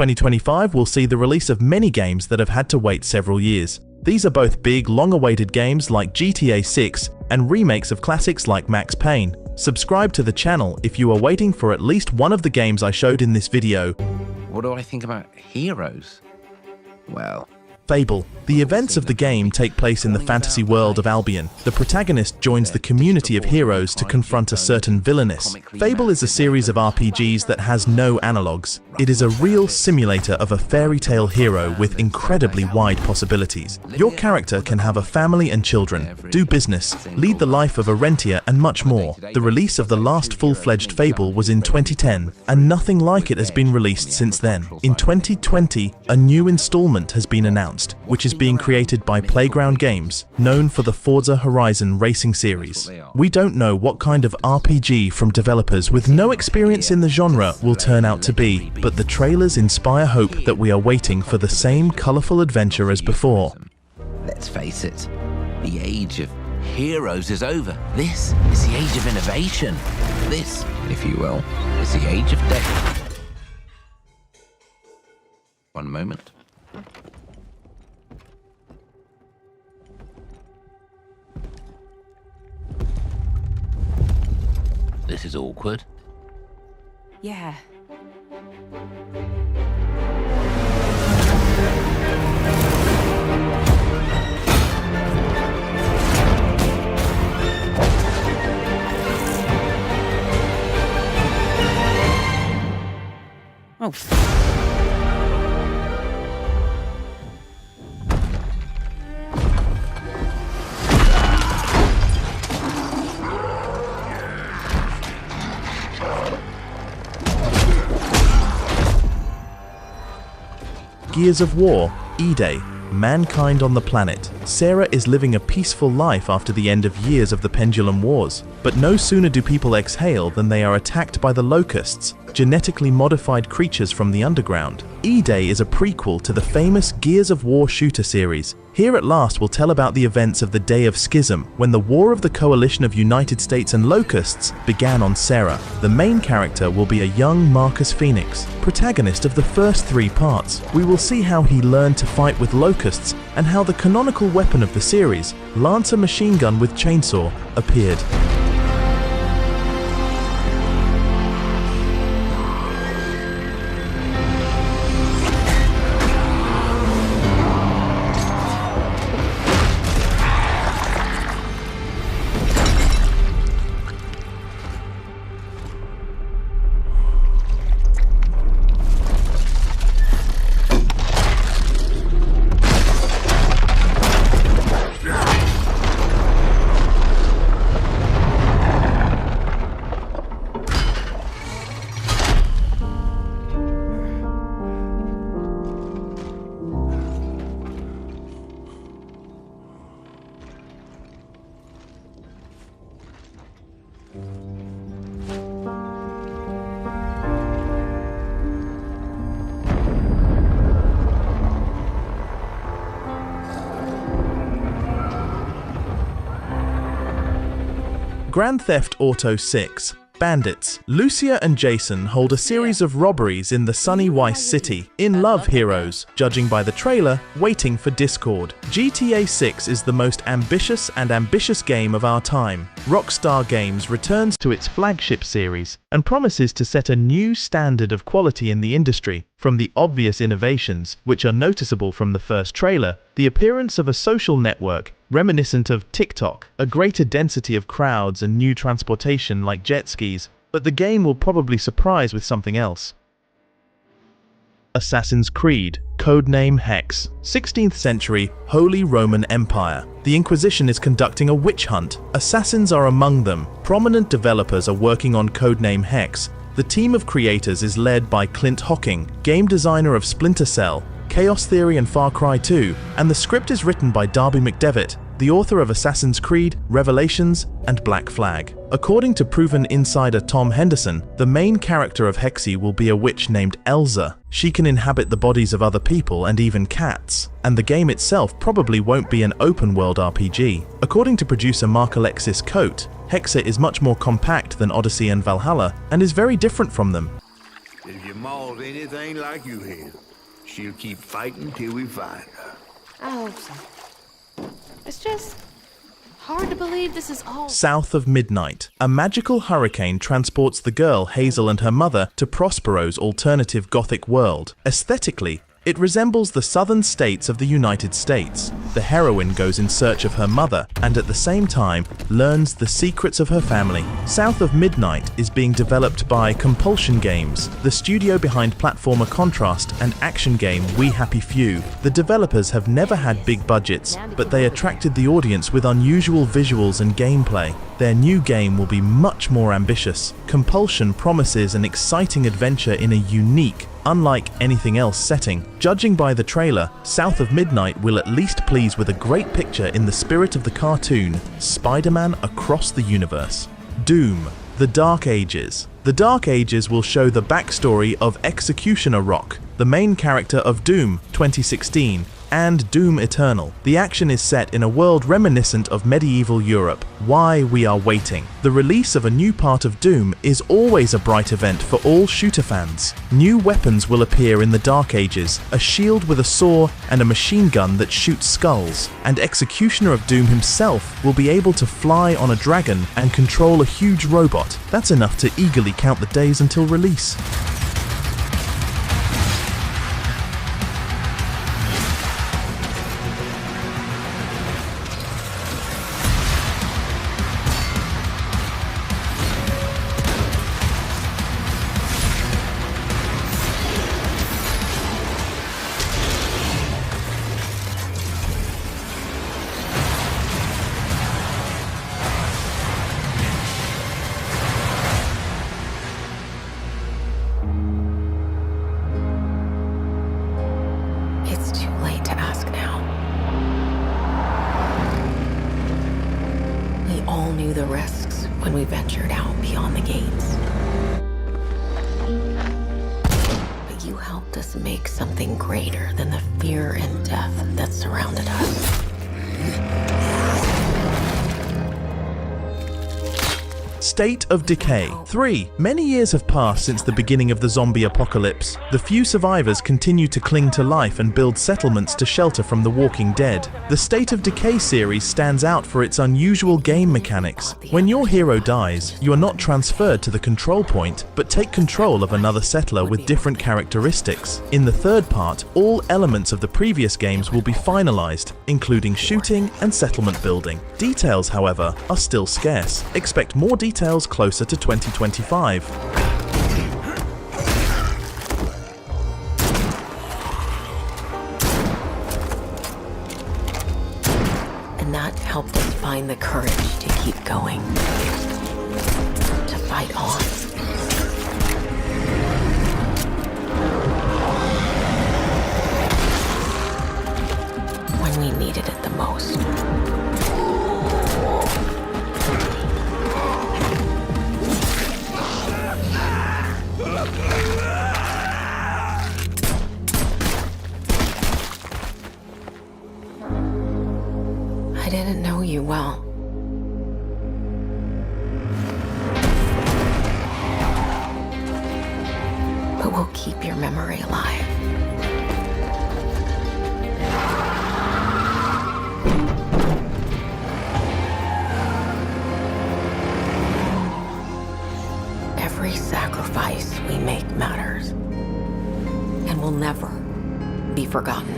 2025 will see the release of many games that have had to wait several years. These are both big, long-awaited games like GTA 6 and remakes of classics like Max Payne. Subscribe to the channel if you are waiting for at least one of the games I showed in this video. What do I think about heroes? Well, Fable. The events of the game take place in the fantasy world of Albion. The protagonist joins the community of heroes to confront a certain villainess. Fable is a series of RPGs that has no analogues. It is a real simulator of a fairy tale hero with incredibly wide possibilities. Your character can have a family and children, do business, lead the life of a rentier, and much more. The release of the last full-fledged Fable was in 2010, and nothing like it has been released since then. In 2020, a new installment has been announced, which is being created by Playground Games, known for the Forza Horizon racing series. We don't know what kind of RPG from developers with no experience in the genre will turn out to be, but the trailers inspire hope that we are waiting for the same colorful adventure as before. Let's face it, the age of heroes is over. This is the age of innovation. This, if you will, is the age of death. One moment. This is awkward. Yeah. Oh. Gears of War, E-Day, mankind on the planet. Sarah is living a peaceful life after the end of years of the Pendulum Wars. But no sooner do people exhale than they are attacked by the Locusts, genetically modified creatures from the underground. E-Day is a prequel to the famous Gears of War shooter series. Here at last we'll tell about the events of the Day of Schism, when the war of the coalition of United States and Locusts began on Sarah. The main character will be a young Marcus Phoenix, protagonist of the first 3 parts. We will see how he learned to fight with Locusts and how the canonical weapon of the series, Lancer machine gun with chainsaw, appeared. Grand Theft Auto 6. Bandits. Lucia and Jason hold a series of robberies in the sunny Vice City. In love heroes, judging by the trailer, waiting for Discord. GTA 6 is the most ambitious game of our time. Rockstar Games returns to its flagship series and promises to set a new standard of quality in the industry. From the obvious innovations, which are noticeable from the first trailer, the appearance of a social network reminiscent of TikTok, a greater density of crowds and new transportation like jet skis, but the game will probably surprise with something else. Assassin's Creed, codename Hexe. 16th century, Holy Roman Empire. The Inquisition is conducting a witch hunt. Assassins are among them. Prominent developers are working on codename Hexe. The team of creators is led by Clint Hocking, game designer of Splinter Cell, Chaos Theory and Far Cry 2, and the script is written by Darby McDevitt, the author of Assassin's Creed, Revelations, and Black Flag. According to proven insider Tom Henderson, the main character of Hexe will be a witch named Elsa. She can inhabit the bodies of other people and even cats, and the game itself probably won't be an open-world RPG. According to producer Mark Alexis Coate, Hexe is much more compact than Odyssey and Valhalla, and is very different from them. If you Maul's anything like you have. She'll keep fighting till we find her. I hope so. It's just hard to believe this is all. South of Midnight. A magical hurricane transports the girl Hazel and her mother to Prospero's alternative Gothic world. Aesthetically, it resembles the southern states of the United States. The heroine goes in search of her mother and at the same time learns the secrets of her family. South of Midnight is being developed by Compulsion Games, the studio behind platformer Contrast and action game We Happy Few. The developers have never had big budgets, but they attracted the audience with unusual visuals and gameplay. Their new game will be much more ambitious. Compulsion promises an exciting adventure in a unique, unlike anything else setting. Judging by the trailer, South of Midnight will at least please with a great picture in the spirit of the cartoon, Spider-Man Across the Universe. Doom: The Dark Ages. The Dark Ages will show the backstory of Executioner Rock, the main character of Doom 2016, and Doom Eternal. The action is set in a world reminiscent of medieval Europe. Why we are waiting. The release of a new part of Doom is always a bright event for all shooter fans. New weapons will appear in the Dark Ages, a shield with a saw and a machine gun that shoots skulls, and Executioner of Doom himself will be able to fly on a dragon and control a huge robot. That's enough to eagerly count the days until release. It's too late to ask now. We all knew the risks when we ventured out beyond the gates. But you helped us make something greater than the fear and death that surrounded us. State of Decay 3. Many years have passed since the beginning of the zombie apocalypse. The few survivors continue to cling to life and build settlements to shelter from the walking dead. The State of Decay series stands out for its unusual game mechanics. When your hero dies, you are not transferred to the control point, but take control of another settler with different characteristics. In the third part, all elements of the previous games will be finalized, including shooting and settlement building. Details, however, are still scarce. Expect more details closer to 2025. And that helped us find the courage to keep going. To fight on. When we needed it the most. I didn't know you well. But we'll keep your memory alive. Every sacrifice we make matters. And will never be forgotten.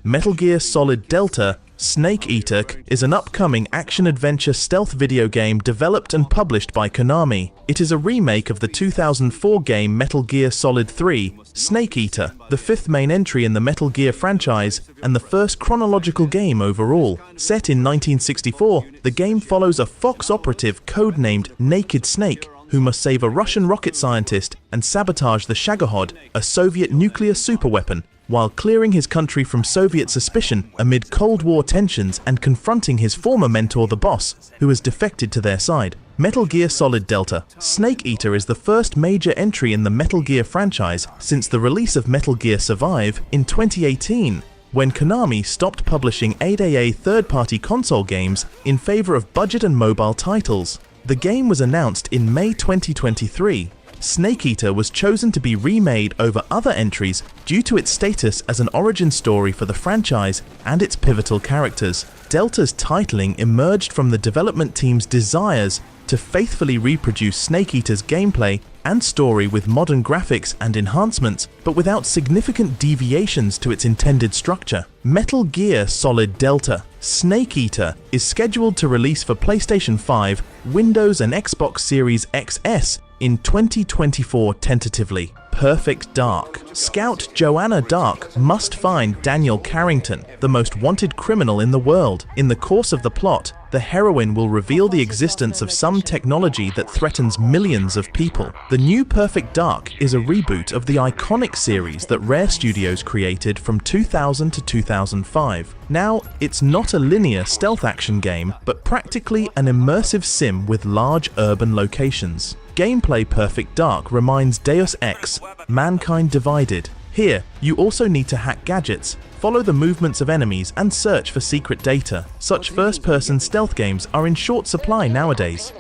Metal Gear Solid Delta Snake Eater is an upcoming action-adventure stealth video game developed and published by Konami. It is a remake of the 2004 game Metal Gear Solid 3, Snake Eater, the fifth main entry in the Metal Gear franchise and the first chronological game overall. Set in 1964, the game follows a Fox operative codenamed Naked Snake, who must save a Russian rocket scientist and sabotage the Shagohod, a Soviet nuclear superweapon, while clearing his country from Soviet suspicion amid Cold War tensions and confronting his former mentor the Boss, who has defected to their side. Metal Gear Solid Delta. Snake Eater is the first major entry in the Metal Gear franchise since the release of Metal Gear Survive in 2018, when Konami stopped publishing AAA third-party console games in favor of budget and mobile titles. The game was announced in May 2023. Snake Eater was chosen to be remade over other entries due to its status as an origin story for the franchise and its pivotal characters. Delta's titling emerged from the development team's desires to faithfully reproduce Snake Eater's gameplay and story with modern graphics and enhancements, but without significant deviations to its intended structure. Metal Gear Solid Delta. Snake Eater is scheduled to release for PlayStation 5, Windows and Xbox Series XS in 2024 tentatively. Perfect Dark. Scout Joanna Dark must find Daniel Carrington, the most wanted criminal in the world. In the course of the plot, the heroine will reveal the existence of some technology that threatens millions of people. The new Perfect Dark is a reboot of the iconic series that Rare Studios created from 2000 to 2005. Now, it's not a linear stealth action game, but practically an immersive sim with large urban locations. Gameplay Perfect Dark reminds Deus Ex, Mankind Divided. Here, you also need to hack gadgets, follow the movements of enemies, and search for secret data. Such first-person stealth games are in short supply nowadays.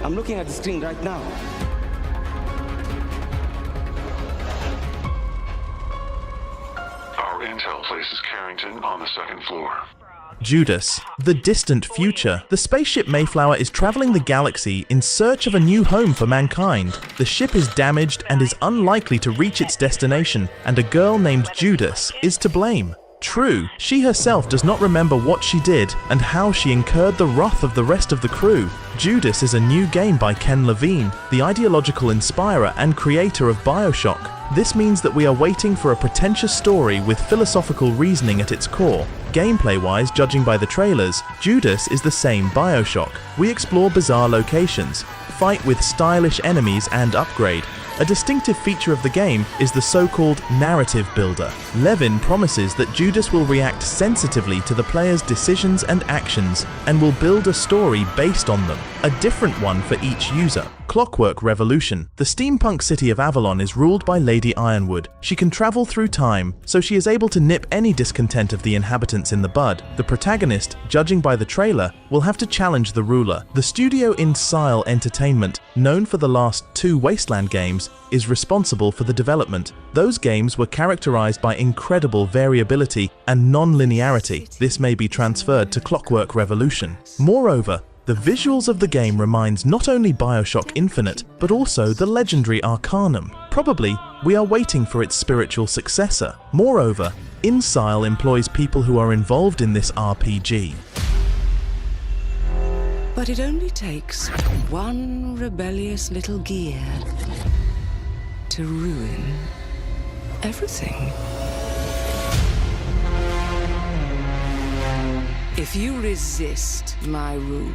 I'm looking at the screen right now. Our intel places Carrington on the second floor. Judas. The distant future. The spaceship Mayflower is traveling the galaxy in search of a new home for mankind. The ship is damaged and is unlikely to reach its destination, and a girl named Judas is to blame. True, she herself does not remember what she did and how she incurred the wrath of the rest of the crew. Judas is a new game by Ken Levine, the ideological inspirer and creator of BioShock. This means that we are waiting for a pretentious story with philosophical reasoning at its core. Gameplay-wise, judging by the trailers, Judas is the same BioShock. We explore bizarre locations, fight with stylish enemies and upgrade. A distinctive feature of the game is the so-called narrative builder. Levin promises that Judas will react sensitively to the player's decisions and actions, and will build a story based on them, a different one for each user. Clockwork Revolution. The steampunk city of Avalon is ruled by Lady Ironwood. She can travel through time, so she is able to nip any discontent of the inhabitants in the bud. The protagonist, judging by the trailer, will have to challenge the ruler. The studio Insile Entertainment, known for the last 2 Wasteland games, is responsible for the development. Those games were characterized by incredible variability and non-linearity. This may be transferred to Clockwork Revolution. Moreover, the visuals of the game reminds not only BioShock Infinite, but also the legendary Arcanum. Probably, we are waiting for its spiritual successor. Moreover, Insile employs people who are involved in this RPG. But it only takes one rebellious little gear to ruin everything. If you resist my rule,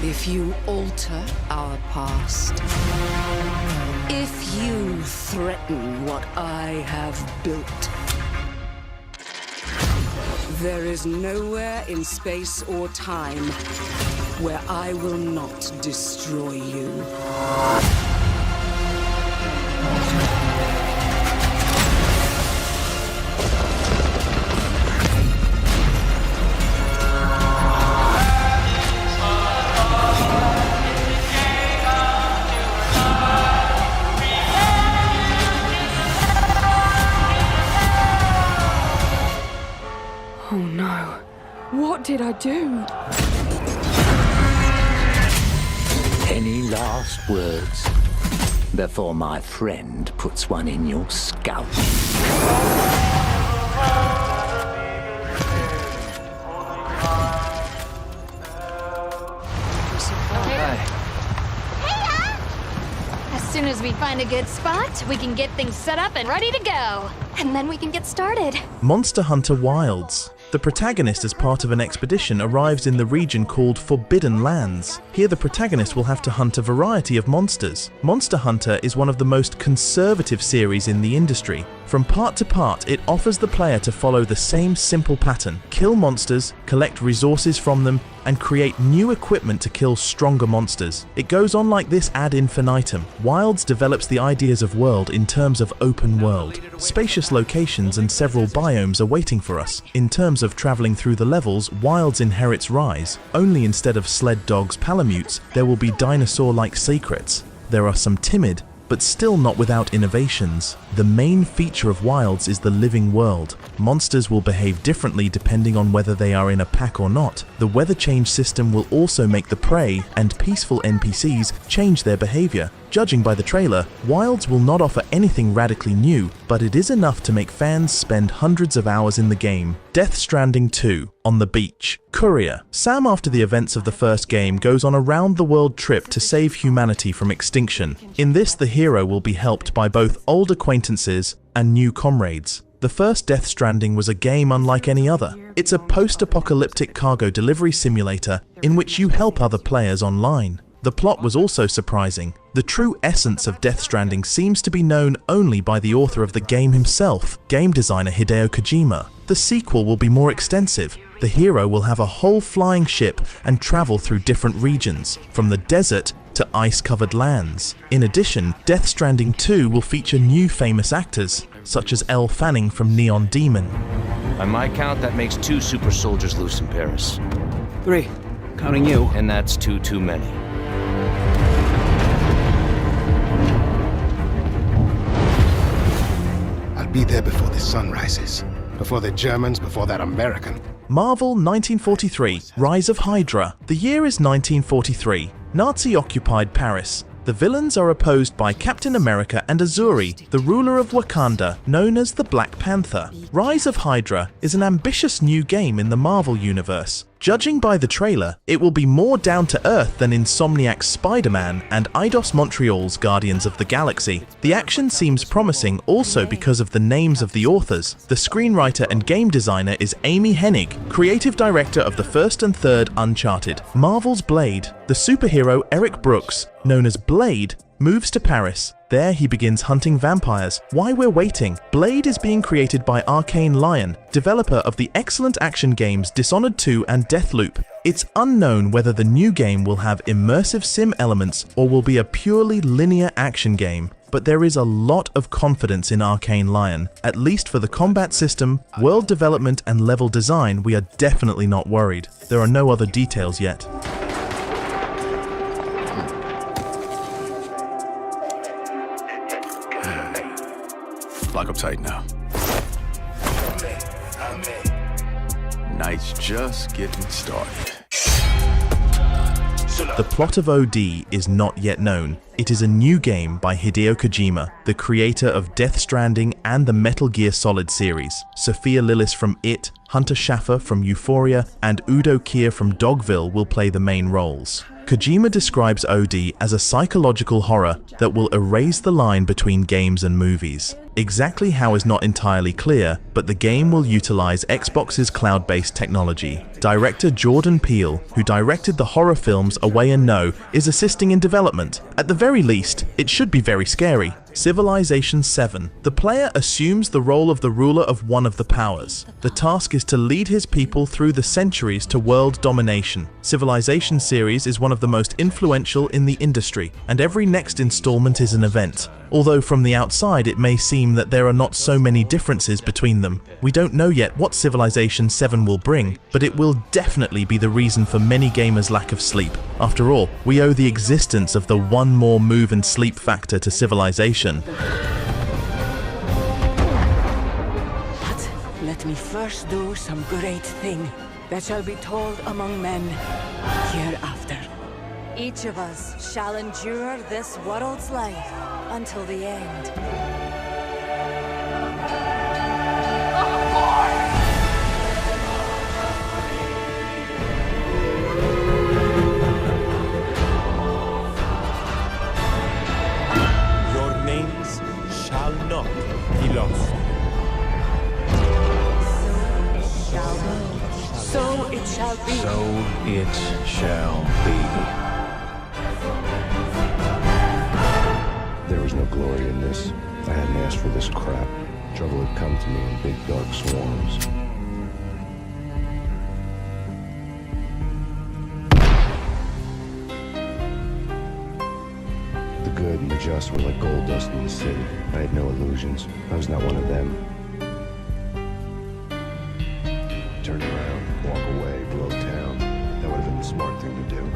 if you alter our past, if you threaten what I have built, there is nowhere in space or time where I will not destroy you. Oh no, what did I do? Any last words before my friend puts one in your scalp? As soon as we find a good spot, we can get things set up and ready to go. And then we can get started. Monster Hunter Wilds. The protagonist, as part of an expedition, arrives in the region called Forbidden Lands. Here the protagonist will have to hunt a variety of monsters. Monster Hunter is one of the most conservative series in the industry. From part to part, it offers the player to follow the same simple pattern: kill monsters, collect resources from them, and create new equipment to kill stronger monsters. It goes on like this ad infinitum. Wilds develops the ideas of world in terms of open world. Spacious locations and several biomes are waiting for us. In terms of traveling through the levels, Wilds inherits Rise. Only instead of sled dogs palamutes, there will be dinosaur-like secrets. There are some timid, but still not without innovations. The main feature of Wilds is the living world. Monsters will behave differently depending on whether they are in a pack or not. The weather change system will also make the prey and peaceful NPCs change their behavior. Judging by the trailer, Wilds will not offer anything radically new, but it is enough to make fans spend hundreds of hours in the game. Death Stranding 2, On the Beach. Courier. Sam, after the events of the first game, goes on a round-the-world trip to save humanity from extinction. In this, the hero will be helped by both old acquaintances and new comrades. The first Death Stranding was a game unlike any other. It's a post-apocalyptic cargo delivery simulator in which you help other players online. The plot was also surprising. The true essence of Death Stranding seems to be known only by the author of the game himself, game designer Hideo Kojima. The sequel will be more extensive. The hero will have a whole flying ship and travel through different regions, from the desert to ice-covered lands. In addition, Death Stranding 2 will feature new famous actors, such as Elle Fanning from Neon Demon. By my count, that makes 2 super soldiers loose in Paris. 3, counting you. And that's 2 too many. I'll be there before the sun rises. Before the Germans, before that American. Marvel 1943, Rise of Hydra. The year is 1943, Nazi-occupied Paris. The villains are opposed by Captain America and Azuri, the ruler of Wakanda, known as the Black Panther. Rise of Hydra is an ambitious new game in the Marvel universe. Judging by the trailer, it will be more down-to-earth than Insomniac's Spider-Man and Eidos-Montreal's Guardians of the Galaxy. The action seems promising also because of the names of the authors. The screenwriter and game designer is Amy Hennig, creative director of the first and third Uncharted. Marvel's Blade. The superhero Eric Brooks, known as Blade, moves to Paris. There he begins hunting vampires. Why we're waiting? Blade is being created by Arcane Lion, developer of the excellent action games Dishonored 2 and Deathloop. It's unknown whether the new game will have immersive sim elements or will be a purely linear action game, but there is a lot of confidence in Arcane Lion. At least for the combat system, world development and level design, we are definitely not worried. There are no other details yet. Lock up tight now. Night's just getting started. The plot of OD is not yet known. It is a new game by Hideo Kojima, the creator of Death Stranding and the Metal Gear Solid series. Sophia Lillis from It, Hunter Schaffer from Euphoria, and Udo Kier from Dogville will play the main roles. Kojima describes OD as a psychological horror that will erase the line between games and movies. Exactly how is not entirely clear, but the game will utilize Xbox's cloud-based technology. Director Jordan Peele, who directed the horror films Away and No, is assisting in development. At the very least, it should be very scary. Civilization 7. The player assumes the role of the ruler of one of the powers. The task is to lead his people through the centuries to world domination. Civilization series is one of the most influential in the industry, and every next installment is an event. Although from the outside it may seem that there are not so many differences between them. We don't know yet what Civilization 7 will bring, but it will definitely be the reason for many gamers' lack of sleep. After all, we owe the existence of the one more move and sleep factor to Civilization. But let me first do some great thing that shall be told among men hereafter. Each of us shall endure this world's life until the end. Your names shall not be lost. So it shall be. So it shall be. There was no glory in this. I hadn't asked for this crap. Trouble had come to me in big dark swarms. The good and the just were like gold dust in the city. I had no illusions. I was not one of them. Turn around, walk away, blow town. That would have been the smart thing to do.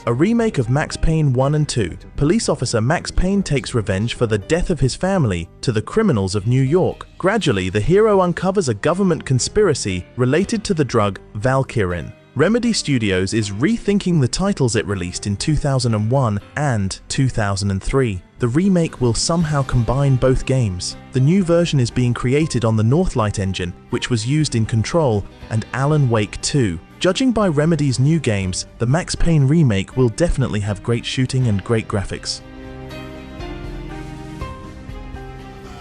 A remake of Max Payne 1 and 2. Police officer Max Payne takes revenge for the death of his family to the criminals of New York. Gradually, the hero uncovers a government conspiracy related to the drug Valkyrin. Remedy Studios is rethinking the titles it released in 2001 and 2003. The remake will somehow combine both games. The new version is being created on the Northlight engine, which was used in Control and Alan Wake 2. Judging by Remedy's new games, the Max Payne remake will definitely have great shooting and great graphics.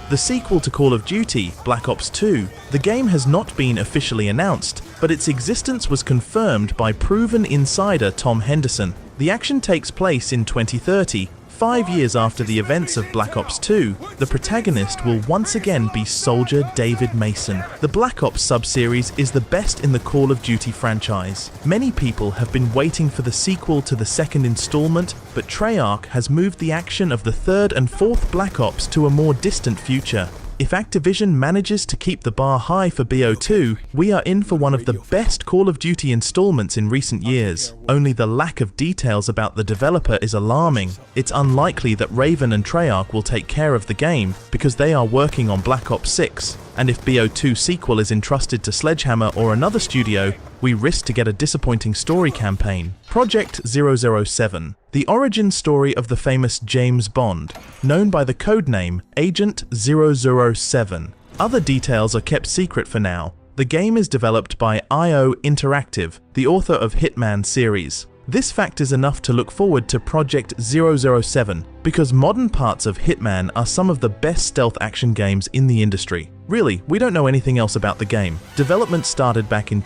The sequel to Call of Duty, Black Ops 2, the game has not been officially announced, but its existence was confirmed by proven insider Tom Henderson. The action takes place in 2030, 5 years after the events of Black Ops 2. The protagonist will once again be Soldier David Mason. The Black Ops sub-series is the best in the Call of Duty franchise. Many people have been waiting for the sequel to the second installment, but Treyarch has moved the action of the third and fourth Black Ops to a more distant future. If Activision manages to keep the bar high for BO2, we are in for one of the best Call of Duty installments in recent years. Only the lack of details about the developer is alarming. It's unlikely that Raven and Treyarch will take care of the game because they are working on Black Ops 6. And if BO2 sequel is entrusted to Sledgehammer or another studio, we risk to get a disappointing story campaign. Project 007. The origin story of the famous James Bond, known by the codename Agent 007. Other details are kept secret for now. The game is developed by IO Interactive, the author of Hitman series. This fact is enough to look forward to Project 007 because modern parts of Hitman are some of the best stealth action games in the industry. Really, we don't know anything else about the game. Development started back in